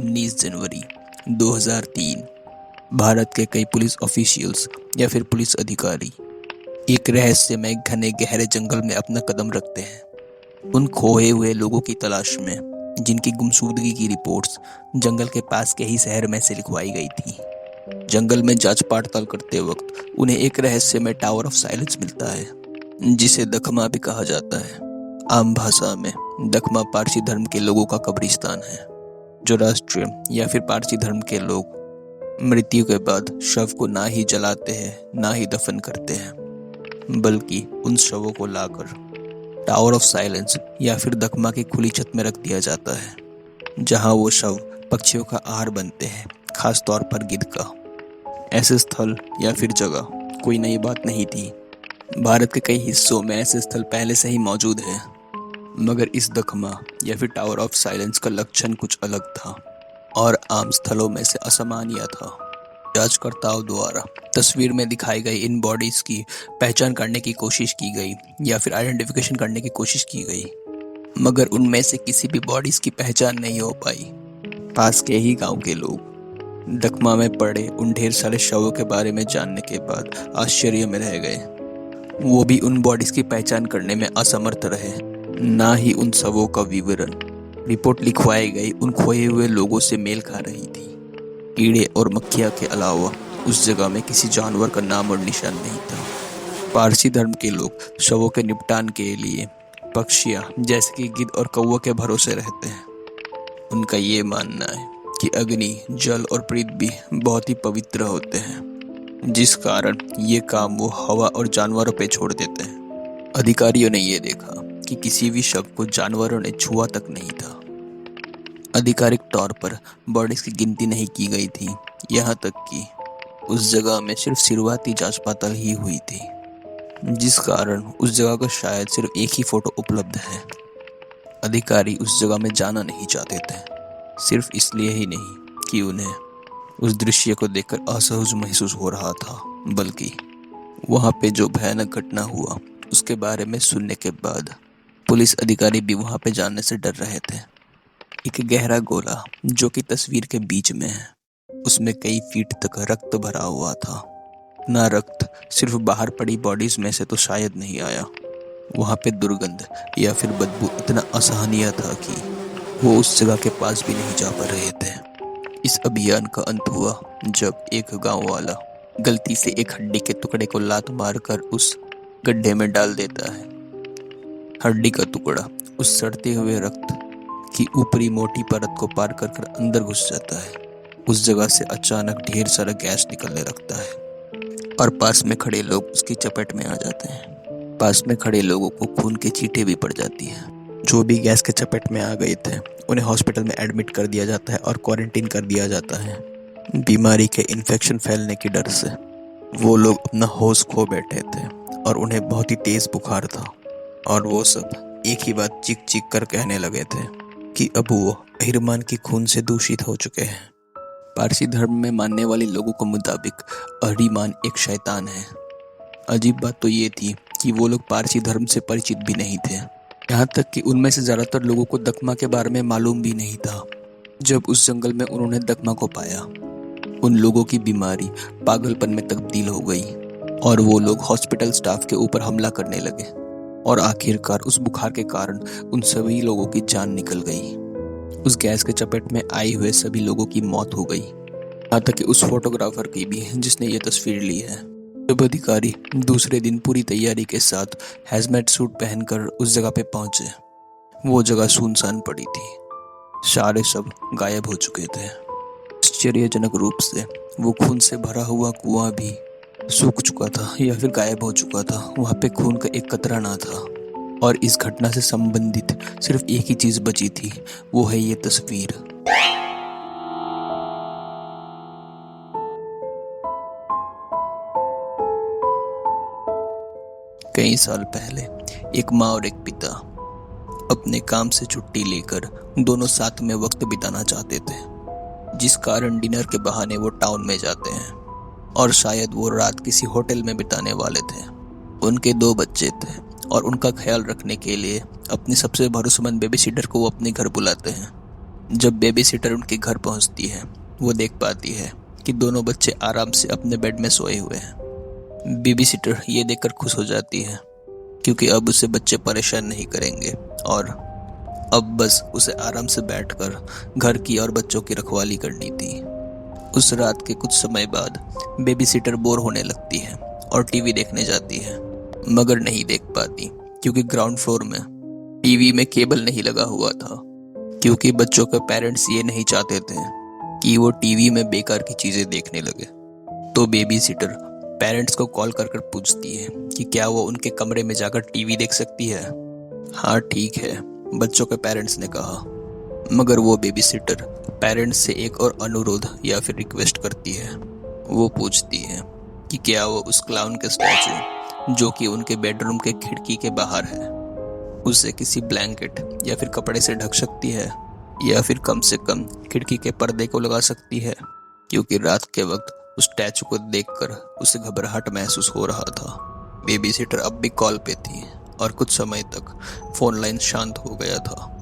19 जनवरी 2003। भारत के कई police officials या फिर पुलिस अधिकारी एक रहस्यमय घने गहरे जंगल में अपना कदम रखते हैं, उन खोए हुए लोगों की तलाश में जिनकी गुमशुदगी की रिपोर्ट्स जंगल के पास के ही शहर में से लिखवाई गई थी। जंगल में जांच पड़ताल करते वक्त उन्हें एक रहस्यमय टावर ऑफ साइलेंस मिलता है, जिसे दखमा भी कहा जाता है। आम भाषा में दखमा पारसी धर्म के लोगों का कब्रिस्तान है, जो राष्ट्रीय या फिर पारसी धर्म के लोग मृत्यु के बाद शव को ना ही जलाते हैं ना ही दफन करते हैं, बल्कि उन शवों को लाकर टावर ऑफ साइलेंस या फिर दखमा की खुली छत में रख दिया जाता है, जहां वो शव पक्षियों का आहार बनते हैं, खास तौर पर गिद्ध का। ऐसे स्थल या फिर जगह कोई नई बात नहीं थी। भारत के कई हिस्सों में ऐसे स्थल पहले से ही मौजूद हैं, मगर इस दखमा या फिर टावर ऑफ साइलेंस का लक्षण कुछ अलग था और आम स्थलों में से असामान्य था। जांचकर्ताओं द्वारा तस्वीर में दिखाई गई इन बॉडीज की पहचान करने की कोशिश की गई या फिर आइडेंटिफिकेशन करने की कोशिश की गई, मगर उनमें से किसी भी बॉडीज की पहचान नहीं हो पाई। पास के ही गांव के लोग दखमा में पड़े उन ढेर सारे शवों के बारे में जानने के बाद आश्चर्य में रह गए। वो भी उन बॉडीज की पहचान करने में असमर्थ रहे, ना ही उन शवों का विवरण। रिपोर्ट लिखवाई गई उन खोए हुए लोगों से मेल खा रही थी। कीड़े और मक्खियाँ के अलावा उस जगह में किसी जानवर का नाम और निशान नहीं था। पारसी धर्म के लोग शवों के निपटान के लिए पक्षियाँ जैसे कि गिद्ध और कौवा के भरोसे रहते हैं। उनका ये मानना है कि अग्नि, जल और प्रेत भी बहुत ही पवित्र होते हैं, जिस कारण ये काम वो हवा और जानवरों पे छोड़ देते हैं। अधिकारियों ने ये देखा कि किसी भी शव को जानवरों ने छुआ तक नहीं था। आधिकारिक तौर पर बॉडीज की गिनती नहीं की गई थी, यहाँ तक कि उस जगह में सिर्फ शुरुआती जांच पड़ताल ही हुई थी, जिस कारण उस जगह का शायद सिर्फ एक ही फोटो उपलब्ध है। अधिकारी उस जगह में जाना नहीं चाहते थे, सिर्फ इसलिए ही नहीं कि उन्हें उस दृश्य को देखकर असहज महसूस हो रहा था, बल्कि वहाँ पे जो भयानक घटना हुआ उसके बारे में सुनने के बाद पुलिस अधिकारी भी वहाँ पे जाने से डर रहे थे। एक गहरा गोला जो कि तस्वीर के बीच में है, उसमें कई फीट तक रक्त भरा हुआ था। ना रक्त सिर्फ बाहर पड़ी बॉडीज में से तो शायद नहीं आया, वहाँ पे दुर्गंध या फिर बदबू इतना असहनीय था कि वो उस जगह के पास भी नहीं जा पा रहे थे। इस अभियान का अंत हुआ जब एक गांव वाला गलती से एक हड्डी के टुकड़े को लात मारकर उस गड्ढे में डाल देता है। हड्डी का टुकड़ा उस सड़ते हुए रक्त की ऊपरी मोटी परत को पार कर अंदर घुस जाता है। उस जगह से अचानक ढेर सारा गैस निकलने लगता है और पास में खड़े लोग उसकी चपेट में आ जाते हैं। पास में खड़े लोगों को खून की चींटे भी पड़ जाती हैं। जो भी गैस के चपेट में आ गए थे उन्हें हॉस्पिटल में एडमिट कर दिया जाता है और क्वारंटीन कर दिया जाता है। बीमारी के इन्फेक्शन फैलने के डर से वो लोग अपना होश खो बैठे थे और उन्हें बहुत ही तेज बुखार था, और वो सब एक ही बात चीख चीख कर कहने लगे थे कि अब वो अहिरमान की खून से दूषित हो चुके हैं। पारसी धर्म में मानने वाले लोगों के मुताबिक अहिरमान एक शैतान है। अजीब बात तो ये थी कि वो लोग पारसी धर्म से परिचित भी नहीं थे, यहाँ तक कि उनमें से ज़्यादातर लोगों को दखमा के बारे में मालूम भी नहीं था। जब उस जंगल में उन्होंने दखमा को पाया, उन लोगों की बीमारी पागलपन में तब्दील हो गई और वो लोग हॉस्पिटल स्टाफ के ऊपर हमला करने लगे, और आखिरकार उस बुखार के कारण उन सभी लोगों की जान निकल गई। उस गैस के चपेट में आए हुए सभी लोगों की मौत हो गई, यहाँ तक कि उस फोटोग्राफर की भी जिसने ये तस्वीर ली है। जब अधिकारी दूसरे दिन पूरी तैयारी के साथ हैजमेट सूट पहनकर उस जगह पे पहुंचे, वो जगह सुनसान पड़ी थी। सारे सब गायब हो चुके थे। आश्चर्यजनक रूप से वो खून से भरा हुआ कुआं भी सूख चुका था या फिर गायब हो चुका था। वहाँ पे खून का एक कतरा ना था, और इस घटना से संबंधित सिर्फ एक ही चीज बची थी, वो है ये तस्वीर। कई साल पहले एक माँ और एक पिता अपने काम से छुट्टी लेकर दोनों साथ में वक्त बिताना चाहते थे, जिस कारण डिनर के बहाने वो टाउन में जाते हैं और शायद वो रात किसी होटल में बिताने वाले थे। उनके 2 बच्चे थे और उनका ख्याल रखने के लिए अपनी सबसे भरोसेमंद बेबी सिटर को वो अपने घर बुलाते हैं। जब बेबीसिटर उनके घर पहुंचती है, वो देख पाती है कि दोनों बच्चे आराम से अपने बेड में सोए हुए हैं। बेबीसिटर ये देखकर खुश हो जाती है क्योंकि अब उसे बच्चे परेशान नहीं करेंगे और अब बस उसे आराम से बैठकर घर की और बच्चों की रखवाली करनी थी। उस रात के कुछ समय बाद बेबीसिटर बोर होने लगती है और टीवी देखने जाती है, मगर नहीं देख पाती क्योंकि ग्राउंड फ्लोर में टीवी में केबल नहीं लगा हुआ था, क्योंकि बच्चों के पेरेंट्स ये नहीं चाहते थे कि वो टीवी में बेकार की चीजें देखने लगे। तो बेबीसिटर पेरेंट्स को कॉल कर कर पूछती है कि क्या वो उनके कमरे में जाकर टीवी देख सकती है। हाँ ठीक है, बच्चों के पेरेंट्स ने कहा, मगर वो बेबीसिटर पेरेंट्स से एक और अनुरोध या फिर रिक्वेस्ट करती है। वो पूछती है कि क्या वो उस क्लाउन के स्टैचू जो कि उनके बेडरूम के खिड़की के बाहर है, उसे किसी ब्लैंकेट या फिर कपड़े से ढक सकती है, या फिर कम से कम खिड़की के पर्दे को लगा सकती है, क्योंकि रात के वक्त उस स्टैचू को देखकर उसे घबराहट महसूस हो रहा था। बेबीसिटर अब भी कॉल पे थी और कुछ समय तक फोन लाइन शांत हो गया था।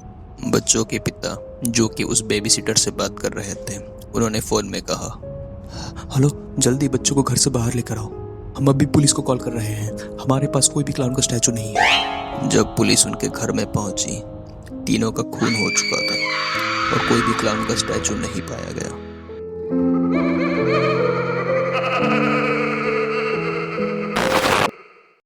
बच्चों के पिता जो कि उस बेबीसिटर से बात कर रहे थे, उन्होंने फोन में कहा, हेलो, जल्दी बच्चों को घर से बाहर लेकर आओ, हम अभी पुलिस को कॉल कर रहे हैं, हमारे पास कोई भी क्लाउन का स्टैचू नहीं है। जब पुलिस उनके घर में पहुंची, तीनों का खून हो चुका था और कोई भी क्लाउन का स्टैचू नहीं पाया गया।